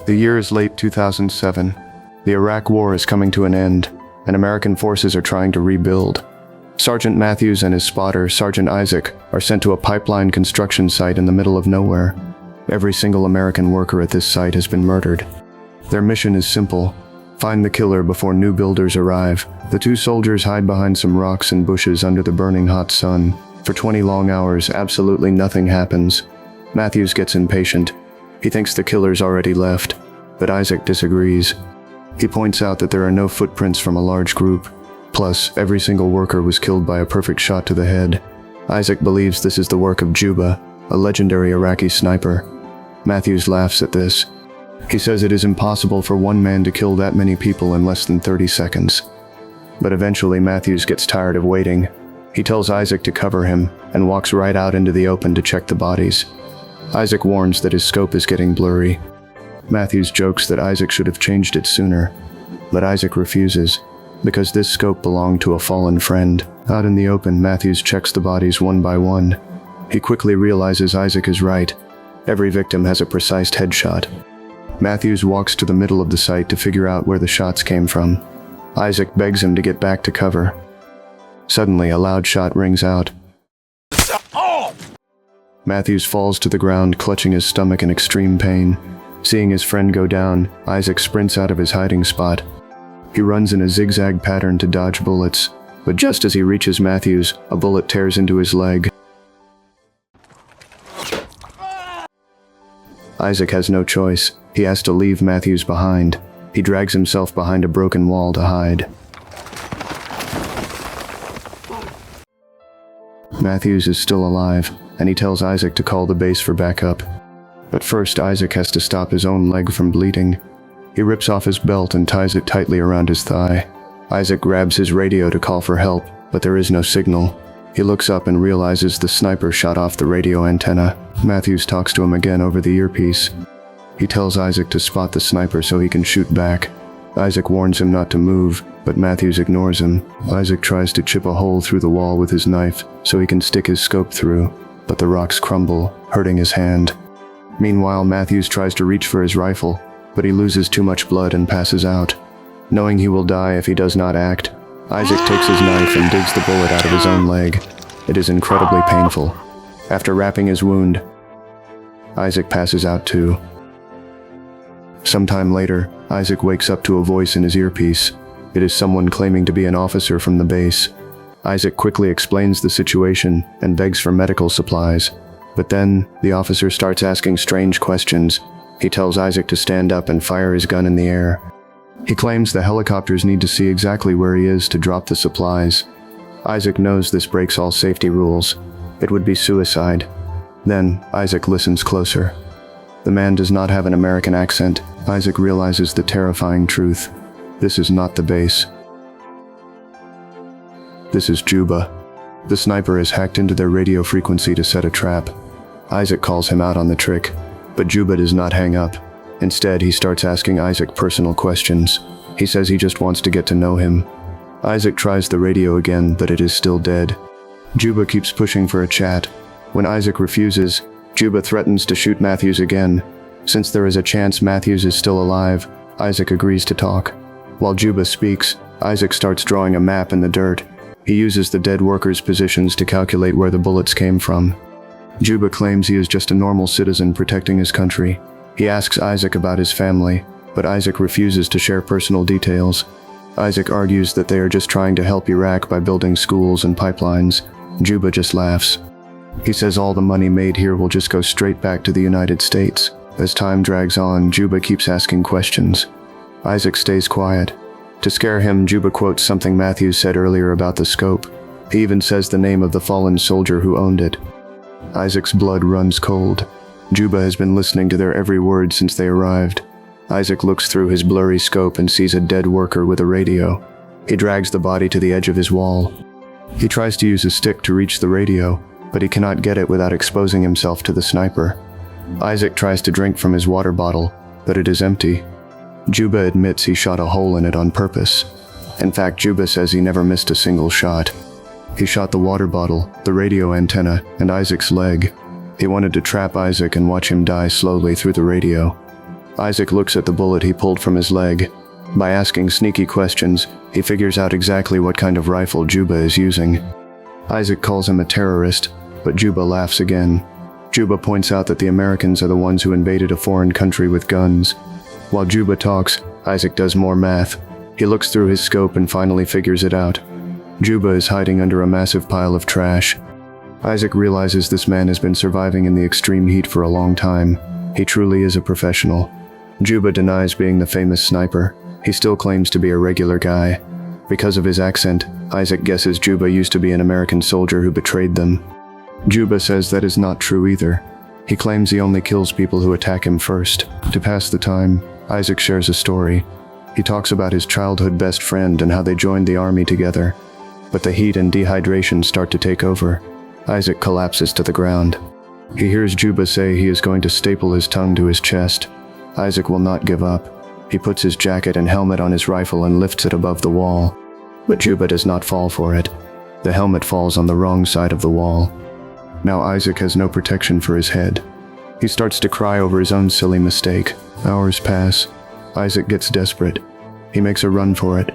The year is late 2007. The Iraq War is coming to an end, and American forces are trying to rebuild. Sergeant Matthews and his spotter, Sergeant Isaac, are sent to a pipeline construction site in the middle of nowhere. Every single American worker at this site has been murdered. Their mission is simple: find the killer before new builders arrive. The two soldiers hide behind some rocks and bushes under the burning hot sun. For 20 long hours, absolutely nothing happens. Matthews gets impatient. He thinks the killer's already left, but Isaac disagrees. He points out that there are no footprints from a large group. Plus, every single worker was killed by a perfect shot to the head. Isaac believes this is the work of Juba, a legendary Iraqi sniper. Matthews laughs at this. He says it is impossible for one man to kill that many people in less than 30 seconds. But eventually Matthews gets tired of waiting. He tells Isaac to cover him and walks right out into the open to check the bodies. Isaac warns that his scope is getting blurry. Matthews jokes that Isaac should have changed it sooner, but Isaac refuses, because this scope belonged to a fallen friend. Out in the open, Matthews checks the bodies one by one. He quickly realizes Isaac is right. Every victim has a precise headshot. Matthews walks to the middle of the site to figure out where the shots came from. Isaac begs him to get back to cover. Suddenly, a loud shot rings out. Matthews falls to the ground, clutching his stomach in extreme pain. Seeing his friend go down, Isaac sprints out of his hiding spot. He runs in a zigzag pattern to dodge bullets, but just as he reaches Matthews, a bullet tears into his leg. Isaac has no choice. He has to leave Matthews behind. He drags himself behind a broken wall to hide. Matthews is still alive, and he tells Isaac to call the base for backup. But first, Isaac has to stop his own leg from bleeding. He rips off his belt and ties it tightly around his thigh. Isaac grabs his radio to call for help, but there is no signal. He looks up and realizes the sniper shot off the radio antenna. Matthews talks to him again over the earpiece. He tells Isaac to spot the sniper so he can shoot back. Isaac warns him not to move, but Matthews ignores him. Isaac tries to chip a hole through the wall with his knife so he can stick his scope through, but the rocks crumble, hurting his hand. Meanwhile, Matthews tries to reach for his rifle, but he loses too much blood and passes out. Knowing he will die if he does not act, Isaac takes his knife and digs the bullet out of his own leg. It is incredibly painful. After wrapping his wound, Isaac passes out too. Sometime later, Isaac wakes up to a voice in his earpiece. It is someone claiming to be an officer from the base. Isaac quickly explains the situation and begs for medical supplies. But then, the officer starts asking strange questions. He tells Isaac to stand up and fire his gun in the air. He claims the helicopters need to see exactly where he is to drop the supplies. Isaac knows this breaks all safety rules. It would be suicide. Then, Isaac listens closer. The man does not have an American accent. Isaac realizes the terrifying truth. This is not the base. This is Juba. The sniper has hacked into their radio frequency to set a trap. Isaac calls him out on the trick, but Juba does not hang up. Instead, he starts asking Isaac personal questions. He says he just wants to get to know him. Isaac tries the radio again, but it is still dead. Juba keeps pushing for a chat. When Isaac refuses, Juba threatens to shoot Matthews again. Since there is a chance Matthews is still alive, Isaac agrees to talk. While Juba speaks, Isaac starts drawing a map in the dirt. He uses the dead workers' positions to calculate where the bullets came from. Juba claims he is just a normal citizen protecting his country. He asks Isaac about his family, but Isaac refuses to share personal details. Isaac argues that they are just trying to help Iraq by building schools and pipelines. Juba just laughs. He says all the money made here will just go straight back to the United States. As time drags on, Juba keeps asking questions. Isaac stays quiet. To scare him, Juba quotes something Matthews said earlier about the scope. He even says the name of the fallen soldier who owned it. Isaac's blood runs cold. Juba has been listening to their every word since they arrived. Isaac looks through his blurry scope and sees a dead worker with a radio. He drags the body to the edge of his wall. He tries to use a stick to reach the radio, but he cannot get it without exposing himself to the sniper. Isaac tries to drink from his water bottle, but it is empty. Juba admits he shot a hole in it on purpose. In fact, Juba says he never missed a single shot. He shot the water bottle, the radio antenna, and Isaac's leg. He wanted to trap Isaac and watch him die slowly through the radio. Isaac looks at the bullet he pulled from his leg. By asking sneaky questions, he figures out exactly what kind of rifle Juba is using. Isaac calls him a terrorist, but Juba laughs again. Juba points out that the Americans are the ones who invaded a foreign country with guns. While Juba talks, Isaac does more math. He looks through his scope and finally figures it out. Juba is hiding under a massive pile of trash. Isaac realizes this man has been surviving in the extreme heat for a long time. He truly is a professional. Juba denies being the famous sniper. He still claims to be a regular guy. Because of his accent, Isaac guesses Juba used to be an American soldier who betrayed them. Juba says that is not true either. He claims he only kills people who attack him first. To pass the time, Isaac shares a story. He talks about his childhood best friend and how they joined the army together. But the heat and dehydration start to take over. Isaac collapses to the ground. He hears Juba say he is going to staple his tongue to his chest. Isaac will not give up. He puts his jacket and helmet on his rifle and lifts it above the wall. But Juba does not fall for it. The helmet falls on the wrong side of the wall. Now Isaac has no protection for his head. He starts to cry over his own silly mistake. Hours pass. Isaac gets desperate. He makes a run for it.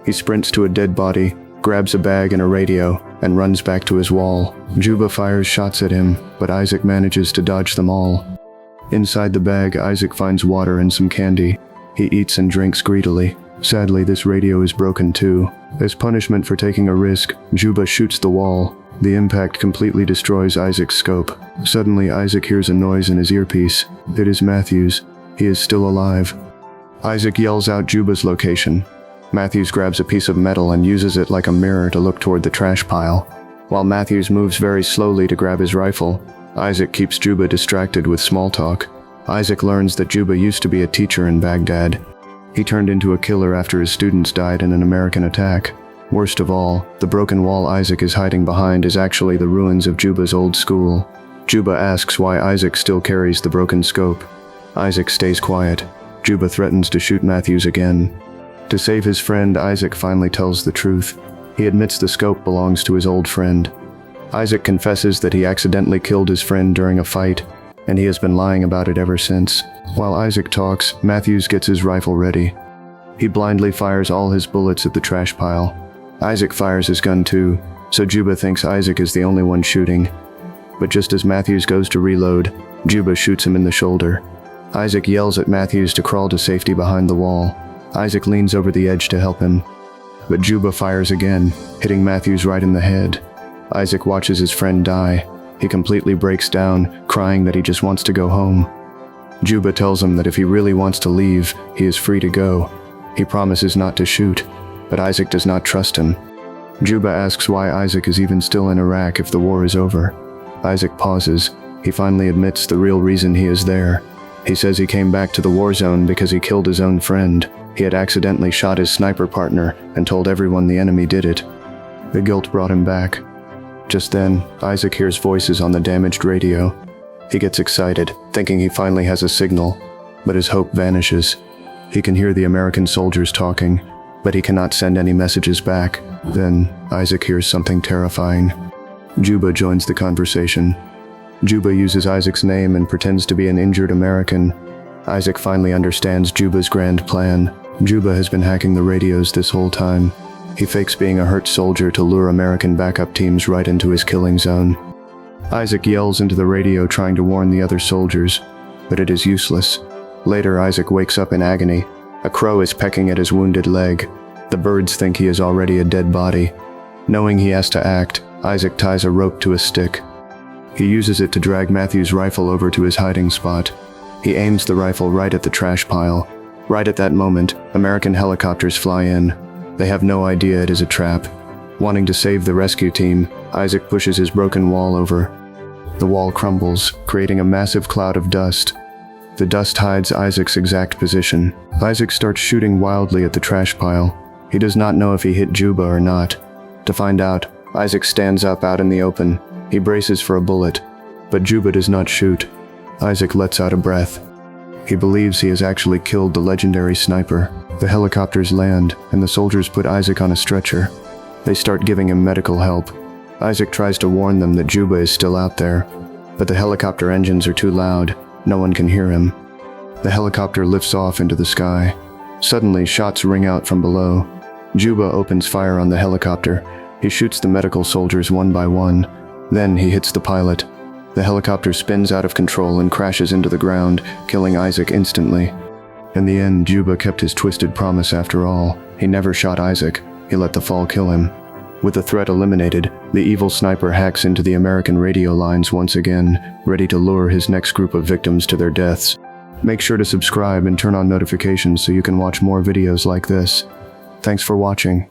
He sprints to a dead body, grabs a bag and a radio, and runs back to his wall. Juba fires shots at him, but Isaac manages to dodge them all. Inside the bag, Isaac finds water and some candy. He eats and drinks greedily. Sadly, this radio is broken too. As punishment for taking a risk, Juba shoots the wall. The impact completely destroys Isaac's scope. Suddenly, Isaac hears a noise in his earpiece. It is Matthews. He is still alive. Isaac yells out Juba's location. Matthews grabs a piece of metal and uses it like a mirror to look toward the trash pile. While Matthews moves very slowly to grab his rifle, Isaac keeps Juba distracted with small talk. Isaac learns that Juba used to be a teacher in Baghdad. He turned into a killer after his students died in an American attack. Worst of all, the broken wall Isaac is hiding behind is actually the ruins of Juba's old school. Juba asks why Isaac still carries the broken scope. Isaac stays quiet. Juba threatens to shoot Matthews again. To save his friend, Isaac finally tells the truth. He admits the scope belongs to his old friend. Isaac confesses that he accidentally killed his friend during a fight, and he has been lying about it ever since. While Isaac talks, Matthews gets his rifle ready. He blindly fires all his bullets at the trash pile. Isaac fires his gun too, so Juba thinks Isaac is the only one shooting. But just as Matthews goes to reload, Juba shoots him in the shoulder. Isaac yells at Matthews to crawl to safety behind the wall. Isaac leans over the edge to help him. But Juba fires again, hitting Matthews right in the head. Isaac watches his friend die. He completely breaks down, crying that he just wants to go home. Juba tells him that if he really wants to leave, he is free to go. He promises not to shoot, but Isaac does not trust him. Juba asks why Isaac is even still in Iraq if the war is over. Isaac pauses. He finally admits the real reason he is there. He says he came back to the war zone because he killed his own friend. He had accidentally shot his sniper partner and told everyone the enemy did it. The guilt brought him back. Just then, Isaac hears voices on the damaged radio. He gets excited, thinking he finally has a signal, but his hope vanishes. He can hear the American soldiers talking, but he cannot send any messages back. Then, Isaac hears something terrifying. Juba joins the conversation. Juba uses Isaac's name and pretends to be an injured American. Isaac finally understands Juba's grand plan. Juba has been hacking the radios this whole time. He fakes being a hurt soldier to lure American backup teams right into his killing zone. Isaac yells into the radio trying to warn the other soldiers, but it is useless. Later, Isaac wakes up in agony. A crow is pecking at his wounded leg. The birds think he is already a dead body. Knowing he has to act, Isaac ties a rope to a stick. He uses it to drag Matthew's rifle over to his hiding spot. He aims the rifle right at the trash pile. Right at that moment, American helicopters fly in. They have no idea it is a trap. Wanting to save the rescue team, Isaac pushes his broken wall over. The wall crumbles, creating a massive cloud of dust. The dust hides Isaac's exact position. Isaac starts shooting wildly at the trash pile. He does not know if he hit Juba or not. To find out, Isaac stands up out in the open. He braces for a bullet, but Juba does not shoot. Isaac lets out a breath. He believes he has actually killed the legendary sniper. The helicopters land, and the soldiers put Isaac on a stretcher. They start giving him medical help. Isaac tries to warn them that Juba is still out there, but the helicopter engines are too loud. No one can hear him. The helicopter lifts off into the sky. Suddenly, shots ring out from below. Juba opens fire on the helicopter. He shoots the medical soldiers one by one. Then he hits the pilot. The helicopter spins out of control and crashes into the ground, killing Isaac instantly. In the end, Juba kept his twisted promise after all. He never shot Isaac. He let the fall kill him. With the threat eliminated, the evil sniper hacks into the American radio lines once again, ready to lure his next group of victims to their deaths. Make sure to subscribe and turn on notifications so you can watch more videos like this. Thanks for watching.